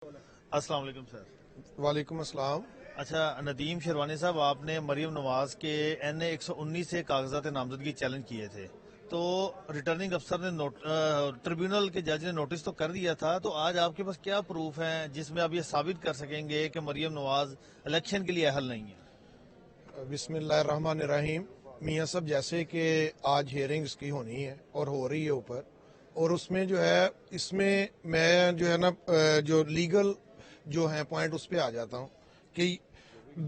السلام علیکم سر۔ وعلیکم السلام۔ اچھا ندیم شیروانی صاحب، آپ نے مریم نواز کے NA 119 سے کاغذات نامزدگی چیلنج کیے تھے، تو ریٹرننگ افسر نے ٹریبیونل کے جج نے نوٹس تو کر دیا تھا، تو آج آپ کے پاس کیا پروف ہیں جس میں آپ یہ ثابت کر سکیں گے کہ مریم نواز الیکشن کے لیے اہل نہیں ہے؟ بسم اللہ الرحمن الرحیم۔ میاں صاحب، جیسے کہ آج ہیئرنگ اس کی ہونی ہے اور ہو رہی ہے اوپر، اور اس میں جو ہے میں جو ہے نا جو لیگل جو ہے پوائنٹ اس پہ آ جاتا ہوں کہ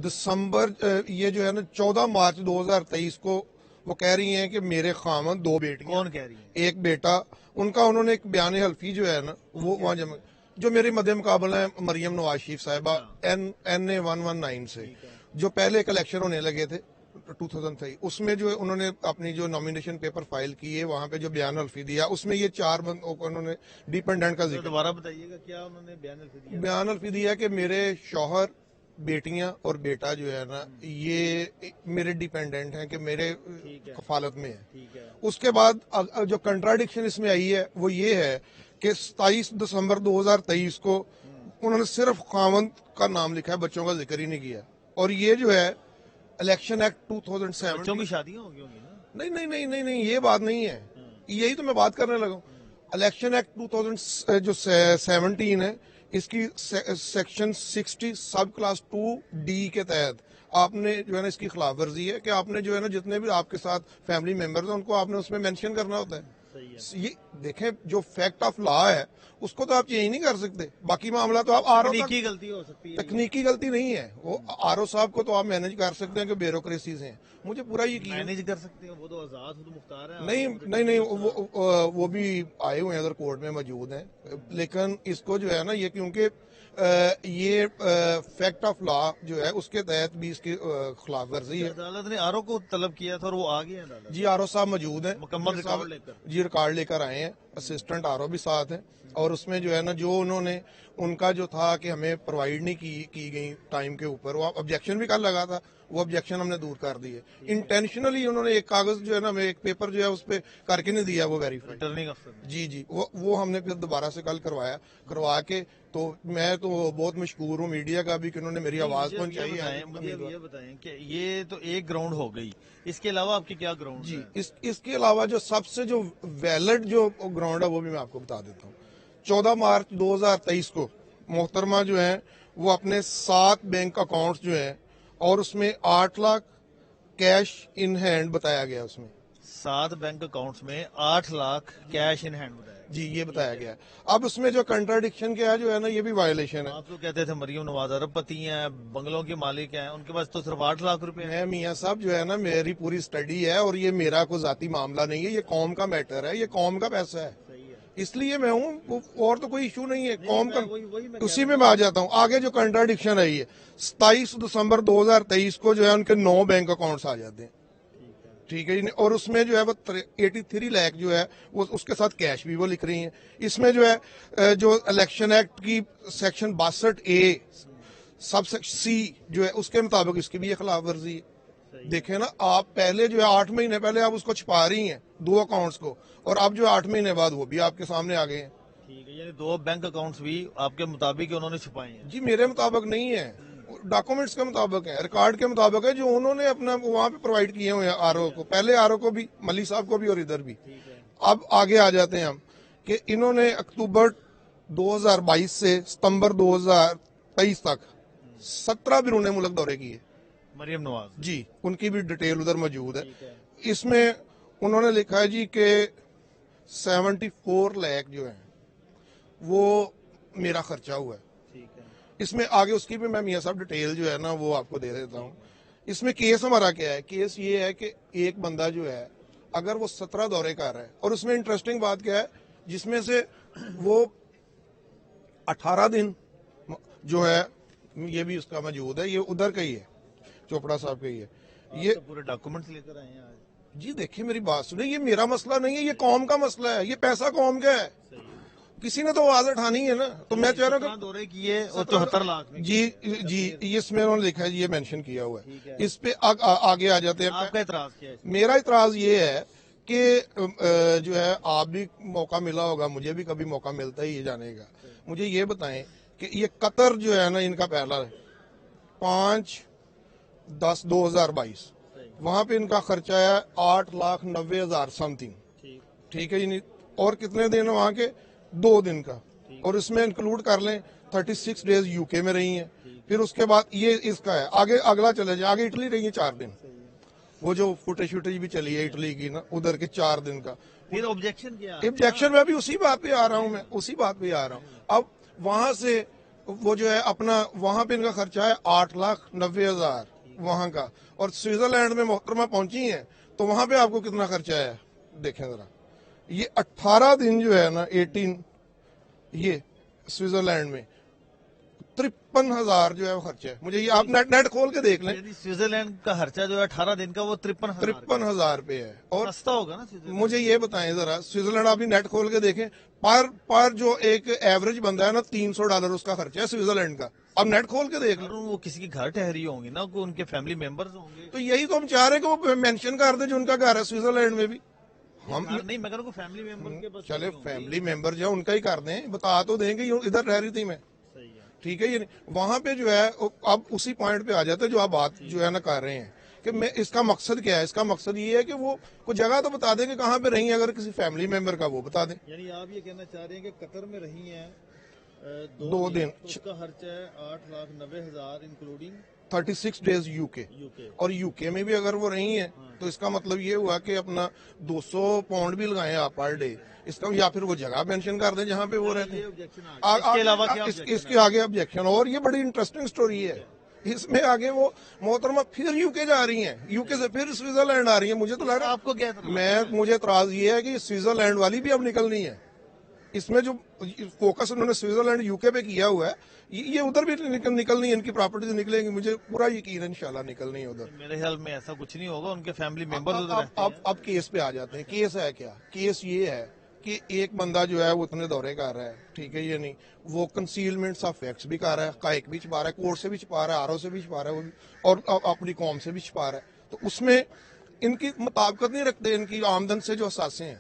دسمبر یہ جو ہے نا 14 مارچ 2023 کو وہ کہہ رہی ہیں کہ میرے خامن 2 بیٹیاں، کون کہہ رہی ہیں؟ ایک بیٹا ان کا، انہوں نے ایک بیان حلفی جو ہے نا وہ وہاں جمع، جو میرے مد مقابل ہیں مریم نواز شریف صاحبہ NA 119 سے، جو پہلے ایک الیکشن ہونے لگے تھے 2003، اس میں جو انہوں نے اپنی جو نامینیشن پیپر فائل کیے، وہاں پہ جو بیان حلفی دیا، اس میں یہ 4 بندوں کو انہوں نے ڈیپینڈنٹ کا ذکر، دوبارہ بتائیے گا کیا انہوں نے بیان حلفی دیا؟ بیان حلفی دیا کہ میرے شوہر، بیٹیاں اور بیٹا جو ہے نا یہ میرے ڈیپینڈنٹ ہیں، کہ میرے کفالت میں ہے۔ اس کے بعد جو کنٹراڈکشن اس میں آئی ہے وہ یہ ہے کہ 27 دسمبر 2023 کو انہوں نے صرف خاوند کا نام لکھا ہے، بچوں کا ذکر ہی نہیں کیا، اور یہ جو ہے الیکشن ایکٹ 2007، بچوں کی شادیاں ہو گئی ہوں گی نا؟ نہیں نہیں نہیں نہیں نہیں، یہ بات نہیں ہے، یہی تو میں بات کرنے لگا ہوں۔ الیکشن ایکٹ 2017 ہے، اس کی سیکشن 60 سب کلاس 2D کے تحت آپ نے جو ہے نا اس کی خلاف ورزی ہے کہ آپ نے جو ہے نا جتنے بھی آپ کے ساتھ فیملی ممبرز ہیں ان کو آپ نے اس میں مینشن کرنا ہوتا ہے۔ یہ دیکھیں، جو فیکٹ آف لا ہے اس کو تو آپ چینج نہیں کر سکتے، باقی معاملہ تو آپ تکنیکی غلطی ہو سکتی ہے، تکنیکی غلطی نہیں ہے، وہ RO صاحب کو تو آپ مینج کر سکتے ہیں کہ بیوروکریسیز ہیں، مجھے پورا یقین ہے۔ مینیج کر سکتے ہیں، وہ تو آزاد خود مختار ہیں۔ نہیں نہیں نہیں، وہ بھی آئے ہوئے ہیں ادھر کورٹ میں موجود ہیں، لیکن اس کو جو ہے نا یہ کیونکہ یہ فیکٹ آف لا جو ہے اس کے تحت بھی اس کی خلاف ورزی ہے۔ عدالت نے RO کو طلب کیا تھا اور وہ آ گئے ہیں عدالت؟ جی RO صاحب موجود ہیں، مکمل ریکارڈ لے کر؟ جی ریکارڈ لے کر آئے ہیں، اسسٹنٹ RO بھی ساتھ ہیں، اور اس میں جو ہے نا جو انہوں نے ان کا جو تھا کہ ہمیں پرووائڈ نہیں کی گئی ٹائم کے اوپر، وہ آبجیکشن بھی کر لگا تھا، وہ آبجیکشن ہم نے دور کر دی ہے۔ انٹینشنلی انہوں نے ایک کاغذ جو ہے نا ہمیں ایک پیپر جو ہے اس پہ کر کے نہیں دیا، وہ ویریفائی، ریٹرننگ افسر نے؟ جی وہ ہم نے پھر دوبارہ سے کل کروا کے، تو میں تو بہت مشکور ہوں میڈیا کا بھی کہ انہوں نے میری آواز پہنچائی ہے۔ مجھے یہ بتائیں کہ یہ تو ایک گراؤنڈ ہو گئی، اس کے علاوہ آپ کی کیا گراؤنڈ؟ جی اس کے علاوہ جو سب سے جو ویلڈ جو گراؤنڈ ہے وہ بھی میں آپ کو بتا دیتا ہوں۔ 14 مارچ 2023 کو محترمہ جو ہیں وہ اپنے 7 بینک اکاؤنٹس جو ہیں، اور اس میں 8 لاکھ کیش ان ہینڈ بتایا گیا، اس میں 7 بینک اکاؤنٹس میں 8 لاکھ کیش ان ہینڈ بتایا؟ جی یہ بتایا گیا ہے۔ اب اس میں جو کنٹراڈکشن کیا جو ہے نا یہ بھی وائلیشن ہے۔ آپ تو کہتے تھے مریم نواز ارب پتی ہیں، بنگلوں کے مالک ہیں، ان کے پاس تو صرف 8 لاکھ روپے ہیں۔ میں میاں صاحب جو ہے نا میری پوری سٹڈی ہے، اور یہ میرا کوئی ذاتی معاملہ نہیں ہے، یہ قوم کا میٹر ہے، یہ قوم کا پیسہ ہے، اس لیے میں ہوں، اور تو کوئی ایشو نہیں ہے قوم کا، اسی میں آ جاتا ہوں۔ آگے جو کنٹراڈکشن ہے یہ 27 دسمبر 2023 کو جو ہے ان کے 9 بینک اکاؤنٹس آ جاتے ہیں، ٹھیک ہے جی، اور اس میں جو ہے وہ 83 لاکھ جو ہے وہ اس کے ساتھ کیش بھی وہ لکھ رہی ہیں۔ اس میں جو ہے جو الیکشن ایکٹ کی section 62A sub section C جو ہے اس کے مطابق اس کی بھی یہ خلاف ورزی ہے۔ دیکھیں نا، آپ پہلے جو ہے 8 مہینے پہلے آپ اس کو چھپا رہی ہیں 2 اکاؤنٹس کو، اور اب جو 8 مہینے بعد وہ بھی آپ کے سامنے آ گئے ہیں۔ ٹھیک ہے، یعنی 2 بینک اکاؤنٹس بھی آپ کے مطابق انہوں نے چھپائے ہیں؟ جی میرے مطابق نہیں ہے، ڈاکومنٹس کے مطابق ہے، ریکارڈ کے مطابق ہے، جو انہوں نے اپنا وہاں پہ پرووائڈ کیے ہوئے ہیں RO کو، پہلے RO کو بھی، ملی صاحب کو بھی، اور ادھر بھی۔ اب آگے آ جاتے ہیں ہم کہ انہوں نے اکتوبر 2022 سے ستمبر 2023 تک 17 بیرون ملک دورے کیے، مریم نواز؟ جی ان کی بھی ڈیٹیل ادھر موجود ہے۔ اس میں انہوں نے لکھا ہے جی کہ 74 لاکھ جو ہے وہ میرا خرچہ ہوا ہے۔ اس میں آگے اس کی بھی میں میاں صاحب ڈیٹیل جو ہے نا وہ آپ کو دے دیتا ہوں۔ اس میں کیس ہمارا کیا ہے، کیس یہ ہے کہ ایک بندہ جو ہے اگر وہ 17 دورے کر رہا ہے، اور اس میں انٹرسٹنگ بات کیا ہے، جس میں سے وہ 18 دن جو ہے یہ بھی اس کا موجود ہے، یہ ادھر کا ہی ہے، چوپڑا صاحب کا ہی ہے یہ۔ پورے ڈاکومنٹس لے کر آئے ہیں آج؟ جی دیکھیں میری بات سنیں، یہ میرا مسئلہ نہیں ہے، یہ قوم کا مسئلہ ہے، یہ پیسہ قوم کا ہے، کسی نے تو آواز اٹھانی ہے نا، تو میں چاہ رہا ہوں کہ دورے کیے اور 74 لاکھ میں؟ جی اس میں انہوں نے لکھا ہے، یہ مینشن کیا ہوا ہے۔ اس پہ آگے آ جاتے ہیں۔ آپ کا اعتراض کیا ہے؟ میرا اعتراض یہ ہے کہ جو ہے آپ بھی موقع ملا ہوگا، مجھے بھی کبھی موقع ملتا ہی ہے جانے کا، مجھے یہ بتائیں کہ یہ قطر جو ہے نا ان کا پہلا ہے 5/10/2022 وہاں پہ ان کا خرچہ ہے 8,90,000 سم تھنگ. ٹھیک ہے جی. اور کتنے دن وہاں کے 2 دن کا, اور اس میں انکلوڈ کر لیں 36 ڈیز یو کے میں رہی ہیں. پھر اس کے بعد یہ اس کا ہے آگے اگلا چلے جائے, آگے اٹلی رہی ہے 4 دن. وہ جو فوٹیج بھی چلی ہے اٹلی کی نا ادھر کے 4 دن کا. پھر آبجیکشن کیا؟ آبجیکشن میں بھی اسی بات پہ آ رہا ہوں, میں اسی بات پہ آ رہا ہوں. اب وہاں سے وہ جو ہے اپنا وہاں پہ ان کا خرچہ ہے 8,90,000 وہاں کا, اور سوئٹزرلینڈ میں محترمہ پہنچی ہیں تو وہاں پہ آپ کو کتنا خرچہ ہے دیکھیں ذرا. یہ 18 دن جو ہے نا 18 یہ سوئٹزرلینڈ میں 53,000 جو ہے وہ خرچہ ہے. مجھے یہ آپ نیٹ کھول کے دیکھ لیں. سوئٹزرلینڈ کا خرچہ جو ہے 18 دن کا وہ 53,000 پہ ہے. اور سستا ہوگا نا مجھے یہ بتائیں ذرا, سوئٹزرلینڈ آپ نیٹ کھول کے دیکھیں, پر جو ایک ایوریج بندہ ہے نا $300 اس کا خرچہ ہے سوئٹزرلینڈ کا. اب نیٹ کھول کے دیکھ لیں. وہ کسی کے گھر ٹھہری ہوں گی نا, ان کے فیملی ممبرز ہوں گے. تو یہی تو ہم چاہ رہے ہیں کہ وہ مینشن کر دیں جو ان کا گھر ہے سوئٹزرلینڈ میں بھی. ہم نہیں, مگر کو فیملی ممبر کے بس چلے فیملی ممبر جو ان کا ہی کر دیں, بتا تو دیں گے ادھر رہ رہی تھی میں. ٹھیک ہے یہ وہاں پہ جو ہے اب اسی پوائنٹ پہ آ جاتا ہے جو آپ بات جو ہے نا کر رہے ہیں کہ میں اس کا مقصد کیا ہے. اس کا مقصد یہ ہے کہ وہ کوئی جگہ تو بتا دیں کہ کہاں پہ رہی ہیں, اگر کسی فیملی ممبر کا وہ بتا دیں. یعنی آپ یہ کہنا چاہ رہے ہیں کہ قطر میں رہی ہیں 2 دن, اس کا خرچہ ہے 8,90,000 انکلوڈنگ 36 ڈیز یو کے. اور یو کے میں بھی اگر وہ رہی ہیں تو اس کا مطلب یہ ہوا کہ اپنا 200 پاؤنڈ بھی لگائیں آپ پر ڈے اس کا, یا پھر وہ جگہ مینشن کر دیں جہاں پہ وہ رہتے ہیں. اس کے آگے آبجیکشن. اور یہ بڑی انٹرسٹنگ سٹوری ہے. اس میں آگے وہ محترمہ پھر یو کے جا رہی ہیں, یو کے سے پھر سوئٹزرلینڈ آ رہی ہیں. مجھے تو لگ رہا ہے آپ کو کیا مجھے اعتراض یہ ہے کہ سوئٹزرلینڈ والی بھی اب نکلنی ہے. اس میں جو فوکس انہوں نے سوئٹزرلینڈ یو کے پہ کیا ہوا ہے, یہ ادھر بھی نکلنی ہے, ان کی پراپرٹیز نکلیں گی. مجھے پورا یقین ہے انشاءاللہ نکلنی ہے ادھر. میرے خیال میں ایسا کچھ نہیں ہوگا, ان کے فیملی ممبر. اب کیس پہ آ جاتے ہیں. کیس ہے کیا؟ کیس یہ ہے کہ ایک بندہ جو ہے وہ اتنے دورے کر رہا ہے, ٹھیک ہے یہ نہیں, وہ کنسیلمنٹ آف فیکٹس بھی کر رہا ہے, حقائق بھی چھپا رہا ہے, کورٹ سے بھی چھپا رہا ہے, آر او سے بھی چھپا رہا ہے, اور اپنی قوم سے بھی چھپا رہا ہے. تو اس میں ان کی مطابقت نہیں رکھتے ان کی آمدن سے جو اثاثے ہیں.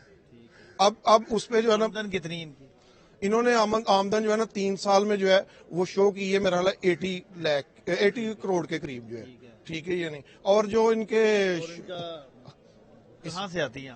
اب اس پہ جو ہے نا کتنی انہوں نے آمدن جو ہے نا 3 سال میں جو ہے وہ شو کی ہے میرا خیال ہے 80 کروڑ کے قریب جو ہے. ٹھیک ہے یہ نہیں. اور جو ان کے کہاں سے آتی ہیں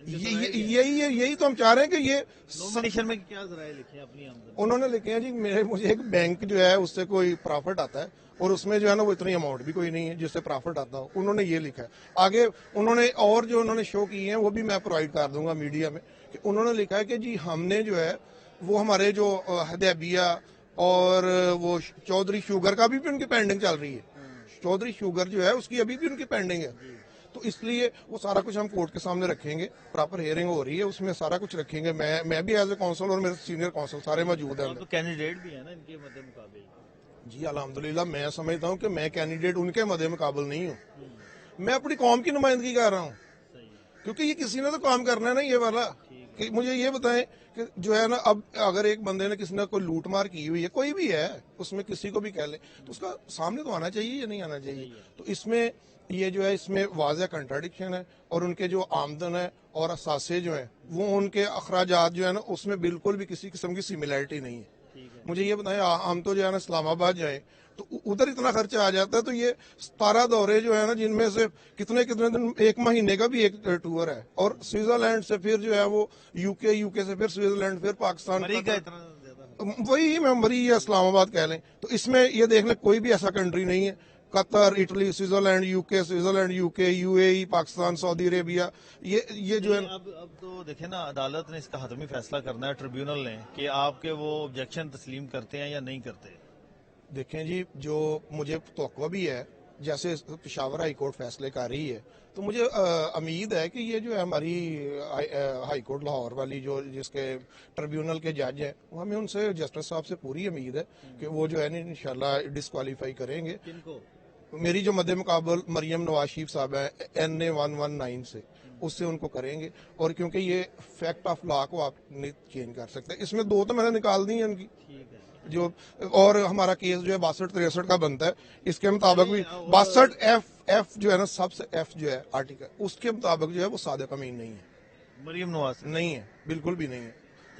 یہی تو ہم چاہ رہے ہیں کہ یہ نومینیشن میں کیا ذرائع لکھے ہیں اپنی آمدن. انہوں نے لکھے ہیں جی مجھے ایک بینک جو ہے اس سے کوئی پرافٹ آتا ہے, اور اس میں جو ہے نا وہ اتنی اماؤنٹ بھی کوئی نہیں ہے جس سے پرافٹ آتا ہو. انہوں نے یہ لکھا ہے. آگے انہوں نے اور جو انہوں نے شو کی ہیں وہ بھی میں پرووائڈ کر دوں گا میڈیا میں, کہ انہوں نے لکھا ہے کہ جی ہم نے جو ہے وہ ہمارے جو حدیبیہ اور وہ چودھری شوگر کا بھی ان کی پینڈنگ چل رہی ہے. چودھری شوگر جو ہے اس کی ابھی بھی ان کی پینڈنگ ہے. تو اس لیے وہ سارا کچھ ہم کورٹ کے سامنے رکھیں گے. پراپر ہیئرنگ ہو رہی ہے, اس میں سارا کچھ رکھیں گے. میں بھی ایز اے کونسل اور میرے سینئر کونسل سارے موجود ہیں. تو کینڈیڈیٹ بھی ہے نا ان کے مد مقابل. جی الحمدللہ میں سمجھتا ہوں کہ میں کینڈیڈیٹ ان کے مد مقابل نہیں ہوں. میں اپنی قوم کی نمائندگی کر رہا ہوں, کیونکہ یہ کسی نے تو کام کرنا ہے نا یہ والا. کہ مجھے یہ بتائیں کہ جو ہے نا اب اگر ایک بندے نے کسی نے کوئی لوٹ مار کی ہوئی ہے, کوئی بھی ہے, اس میں کسی کو بھی کہہ لیں, تو اس کا سامنے تو آنا چاہیے یا نہیں آنا چاہیے. تو اس میں یہ جو ہے اس میں واضح کنٹراڈکشن ہے, اور ان کے جو آمدن ہے اور اثاثے جو ہیں وہ ان کے اخراجات جو ہے نا اس میں بالکل بھی کسی قسم کی سملیرٹی نہیں ہے. مجھے یہ بتائیں ہم تو جو ہے نا اسلام آباد جائیں تو ادھر اتنا خرچہ آ جاتا ہے. تو یہ 17 دورے جو ہے نا جن میں سے کتنے دن, 1 مہینے کا بھی ایک ٹور ہے, اور سوئٹزرلینڈ سے پھر جو ہے وہ یو کے سے پھر سوئٹزرلینڈ, پھر پاکستان, وہی میں مری یا اسلام آباد کہہ لیں. تو اس میں یہ دیکھ لیں کوئی بھی ایسا کنٹری نہیں ہے. قطر, اٹلی, سوئٹزرلینڈ, یو کے, یو اے ای, پاکستان, سعودی عربیہ, یہ جو ہے. اب تو دیکھیں نا, عدالت نے اس کا حتمی فیصلہ کرنا ہے, ٹریبیونل نے, کہ آپ کے وہ آبجیکشن تسلیم کرتے ہیں یا نہیں کرتے. دیکھیں جی, جو مجھے توقع بھی ہے جیسے پشاور ہائی کورٹ فیصلے کر رہی ہے, تو مجھے امید ہے کہ یہ جو ہے ہماری ہائی کورٹ لاہور والی جو جس کے ٹریبیونل کے جج ہیں, ہمیں ان سے جسٹس صاحب سے پوری امید ہے کہ وہ جو ہے نا انشاءاللہ ڈسکوالیفائی کریں گے. میری جو مد مقابل مریم نواز شریف صاحب ہیں NA 119 سے, اس سے ان کو کریں گے. اور کیونکہ یہ فیکٹ آف لا کو آپ نہیں چینج کر سکتے. اس میں 2 تو میں نے نکال دی ہیں ان کی جو, اور ہمارا کیس جو ہے 62-63 کا بنتا ہے, اس کے مطابق بھی 62F جو ہے نا, سب سے F جو ہے آرٹیکل, اس کے مطابق جو ہے وہ صادق امین نہیں ہے. مریم نواز نہیں ہے, بالکل بھی نہیں ہے.